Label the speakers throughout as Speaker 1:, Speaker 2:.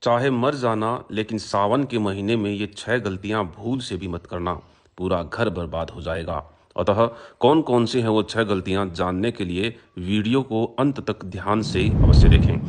Speaker 1: चाहे मर जाना, लेकिन सावन के महीने में ये 6 गलतियां भूल से भी मत करना, पूरा घर बर्बाद हो जाएगा। अतः कौन कौन सी हैं वो 6 गलतियां जानने के लिए वीडियो को अंत तक ध्यान से अवश्य देखें।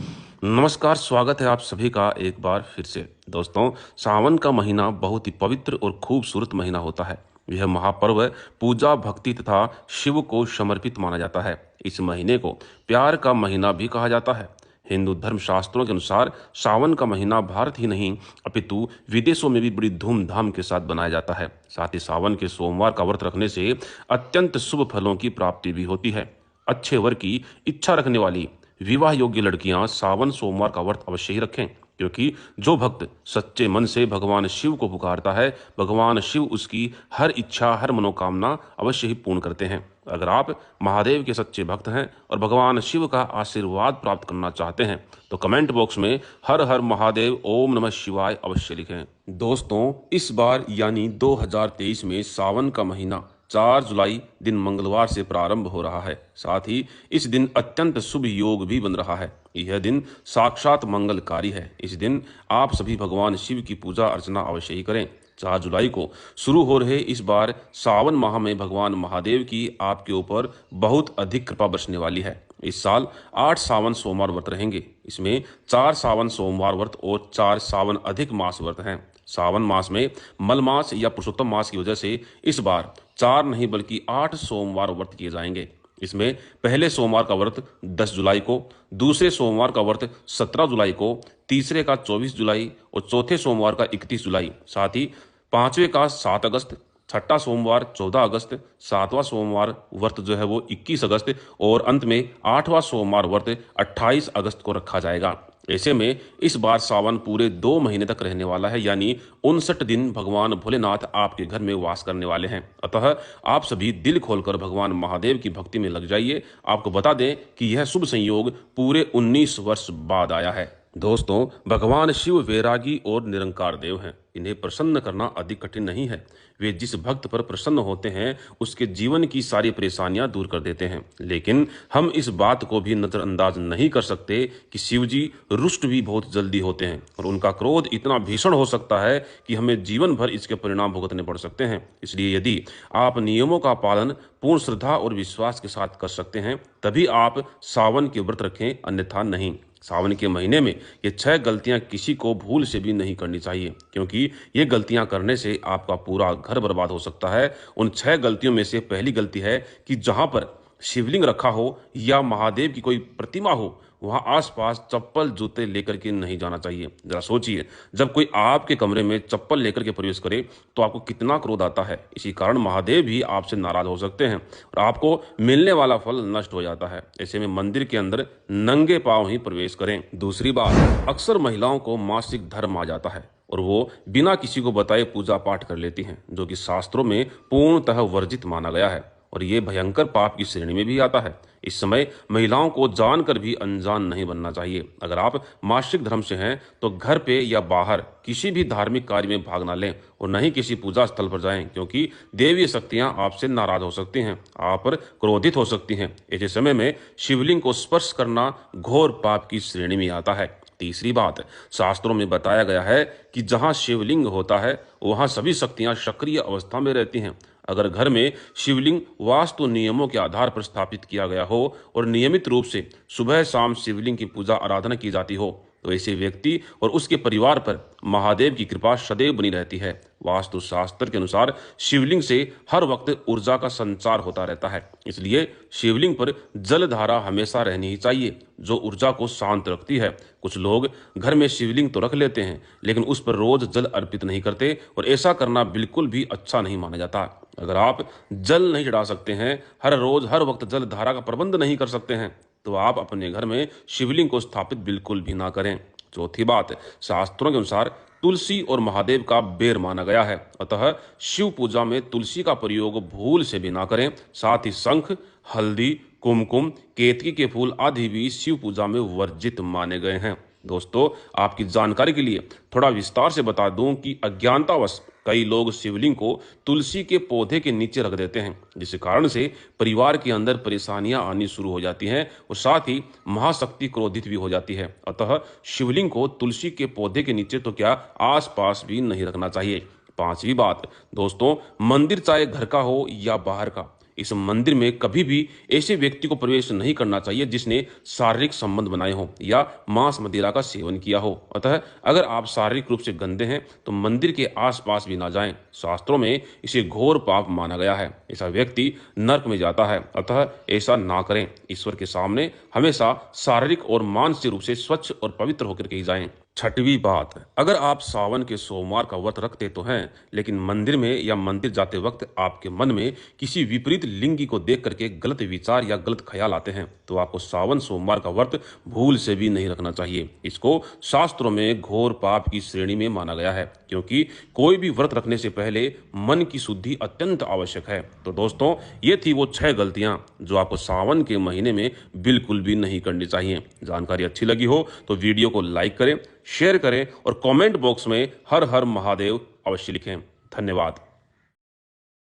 Speaker 1: नमस्कार, स्वागत है आप सभी का एक बार फिर से। दोस्तों, सावन का महीना बहुत ही पवित्र और खूबसूरत महीना होता है। यह महापर्व पूजा, भक्ति तथा शिव को समर्पित माना जाता है। इस महीने को प्यार का महीना भी कहा जाता है। हिंदू धर्म शास्त्रों के अनुसार सावन का महीना भारत ही नहीं अपितु विदेशों में भी बड़ी धूमधाम के साथ बनाया जाता है। साथ ही सावन के सोमवार का व्रत रखने से अत्यंत शुभ फलों की प्राप्ति भी होती है। अच्छे वर की इच्छा रखने वाली विवाह योग्य लड़कियां सावन सोमवार का व्रत अवश्य ही रखें, क्योंकि जो भक्त सच्चे मन से भगवान शिव को पुकारता है, भगवान शिव उसकी हर इच्छा, हर मनोकामना अवश्य ही पूर्ण करते हैं। अगर आप महादेव के सच्चे भक्त हैं और भगवान शिव का आशीर्वाद प्राप्त करना चाहते हैं तो कमेंट बॉक्स में हर हर महादेव, ओम नमः शिवाय अवश्य लिखें। दोस्तों, इस बार यानी 2023 में सावन का महीना 4 जुलाई दिन मंगलवार से प्रारंभ हो रहा है। साथ ही इस दिन अत्यंत शुभ योग भी बन रहा है। यह दिन साक्षात मंगलकारी है। इस दिन आप सभी भगवान शिव की पूजा अर्चना अवश्य ही करें। 4 जुलाई को शुरू हो रहे इस बार सावन माह में भगवान महादेव की आपके ऊपर बहुत अधिक कृपा बरसने वाली है। इस साल 8 सावन सोमवार व्रत रहेंगे। इसमें 4 सावन सोमवार व्रत और 4 सावन अधिक मास व्रत हैं। सावन मास में मल मास या पुरुषोत्तम मास की वजह से इस बार 4 नहीं बल्कि 8 सोमवार व्रत किए जाएंगे। इसमें पहले सोमवार का व्रत 10 जुलाई को, दूसरे सोमवार का व्रत 17 जुलाई को, तीसरे का 24 जुलाई और चौथे सोमवार का 31 जुलाई। साथ ही पांचवें का 7 अगस्त, छठा सोमवार 14 अगस्त, सातवां सोमवार व्रत जो है वो 21 अगस्त और अंत में 8वां सोमवार व्रत 28 अगस्त को रखा जाएगा। ऐसे में इस बार सावन पूरे 2 महीने तक रहने वाला है, यानी 59 दिन भगवान भोलेनाथ आपके घर में वास करने वाले हैं। अतः आप सभी दिल खोलकर भगवान महादेव की भक्ति में लग जाइए। आपको बता दें कि यह शुभ संयोग पूरे 19 वर्ष बाद आया है। दोस्तों, भगवान शिव वैरागी और निरंकार देव हैं। इन्हें प्रसन्न करना अधिक कठिन नहीं है। वे जिस भक्त पर प्रसन्न होते हैं उसके जीवन की सारी परेशानियां दूर कर देते हैं। लेकिन हम इस बात को भी नजरअंदाज नहीं कर सकते कि शिव जी रुष्ट भी बहुत जल्दी होते हैं और उनका क्रोध इतना भीषण हो सकता है कि हमें जीवन भर इसके परिणाम भुगतने पड़ सकते हैं। इसलिए यदि आप नियमों का पालन पूर्ण श्रद्धा और विश्वास के साथ कर सकते हैं तभी आप सावन के व्रत रखें, अन्यथा नहीं। सावन के महीने में ये 6 गलतियां किसी को भूल से भी नहीं करनी चाहिए, क्योंकि ये गलतियां करने से आपका पूरा घर बर्बाद हो सकता है। उन 6 गलतियों में से पहली गलती है कि जहां पर शिवलिंग रखा हो या महादेव की कोई प्रतिमा हो वहां आसपास चप्पल जूते लेकर के नहीं जाना चाहिए। जरा सोचिए, जब कोई आपके कमरे में चप्पल लेकर के प्रवेश करे तो आपको कितना क्रोध आता है। इसी कारण महादेव भी आपसे नाराज हो सकते हैं और आपको मिलने वाला फल नष्ट हो जाता है। ऐसे में मंदिर के अंदर नंगे पांव ही प्रवेश करें। दूसरी बात, अक्सर महिलाओं को मासिक धर्म आ जाता है और वो बिना किसी को बताए पूजा पाठ कर लेती हैं, जो कि शास्त्रों में पूर्णतः वर्जित माना गया है और ये भयंकर पाप की श्रेणी में भी आता है। इस समय महिलाओं को जानकर भी अनजान नहीं बनना चाहिए। अगर आप मासिक धर्म से हैं तो घर पे या बाहर किसी भी धार्मिक कार्य में भाग ना लें और न ही किसी पूजा स्थल पर जाएं, क्योंकि देवीय शक्तियां आपसे नाराज हो सकती हैं, आप पर क्रोधित हो सकती हैं। ऐसे समय में शिवलिंग को स्पर्श करना घोर पाप की श्रेणी में आता है। तीसरी बात, शास्त्रों में बताया गया है कि जहां शिवलिंग होता है वहां सभी शक्तियां सक्रिय अवस्था में रहती हैं। अगर घर में शिवलिंग वास्तु नियमों के आधार पर स्थापित किया गया हो और नियमित रूप से सुबह शाम शिवलिंग की पूजा आराधना की जाती हो तो ऐसे व्यक्ति और उसके परिवार पर महादेव की कृपा सदैव बनी रहती है। वास्तु शास्त्र के अनुसार शिवलिंग से हर वक्त ऊर्जा का संचार होता रहता है, इसलिए शिवलिंग पर जल धारा हमेशा रहनी ही चाहिए, जो ऊर्जा को शांत रखती है। कुछ लोग घर में शिवलिंग तो रख लेते हैं लेकिन उस पर रोज जल अर्पित नहीं करते और ऐसा करना बिल्कुल भी अच्छा नहीं माना जाता। अगर आप जल नहीं चढ़ा सकते हैं, हर रोज हर वक्त जल धारा का प्रबंध नहीं कर सकते हैं, तो आप अपने घर में शिवलिंग को स्थापित बिल्कुल भी ना करें। चौथी बात, शास्त्रों के अनुसार तुलसी और महादेव का बेर माना गया है, अतः शिव पूजा में तुलसी का प्रयोग भूल से भी ना करें। साथ ही शंख, हल्दी, कुमकुम, केतकी के फूल आदि भी शिव पूजा में वर्जित माने गए हैं। दोस्तों, आपकी जानकारी के लिए थोड़ा विस्तार से बता दूं कि अज्ञानतावश कई लोग शिवलिंग को तुलसी के पौधे के नीचे रख देते हैं, जिस कारण से परिवार के अंदर परेशानियां आनी शुरू हो जाती हैं और साथ ही महाशक्ति क्रोधित भी हो जाती है। अतः शिवलिंग को तुलसी के पौधे के नीचे तो क्या, आसपास भी नहीं रखना चाहिए। पांचवी बात दोस्तों, मंदिर चाहे घर का हो या बाहर का, इस मंदिर में कभी भी ऐसे व्यक्ति को प्रवेश नहीं करना चाहिए जिसने शारीरिक संबंध बनाए हो या मांस मदिरा का सेवन किया हो। अतः अगर आप शारीरिक रूप से गंदे हैं तो मंदिर के आसपास भी ना जाएं। शास्त्रों में इसे घोर पाप माना गया है, ऐसा व्यक्ति नरक में जाता है। अतः ऐसा ना करें। ईश्वर के सामने हमेशा शारीरिक और मानसिक रूप से स्वच्छ और पवित्र होकर के ही जाएं। छठवीं बात, अगर आप सावन के सोमवार का व्रत रखते तो हैं, लेकिन मंदिर में या मंदिर जाते वक्त आपके मन में किसी विपरीत लिंगी को देख करके गलत विचार या गलत ख्याल आते हैं, तो आपको सावन सोमवार का व्रत भूल से भी नहीं रखना चाहिए। इसको शास्त्रों में घोर पाप की श्रेणी में माना गया है, क्योंकि कोई भी व्रत रखने से पहले मन की शुद्धि अत्यंत आवश्यक है। तो दोस्तों, ये थी वो 6 गलतियां जो आपको सावन के महीने में बिल्कुल भी नहीं करनी चाहिए। जानकारी अच्छी लगी हो तो वीडियो को लाइक करें, शेयर करें और कमेंट बॉक्स में हर हर महादेव अवश्य लिखें। धन्यवाद।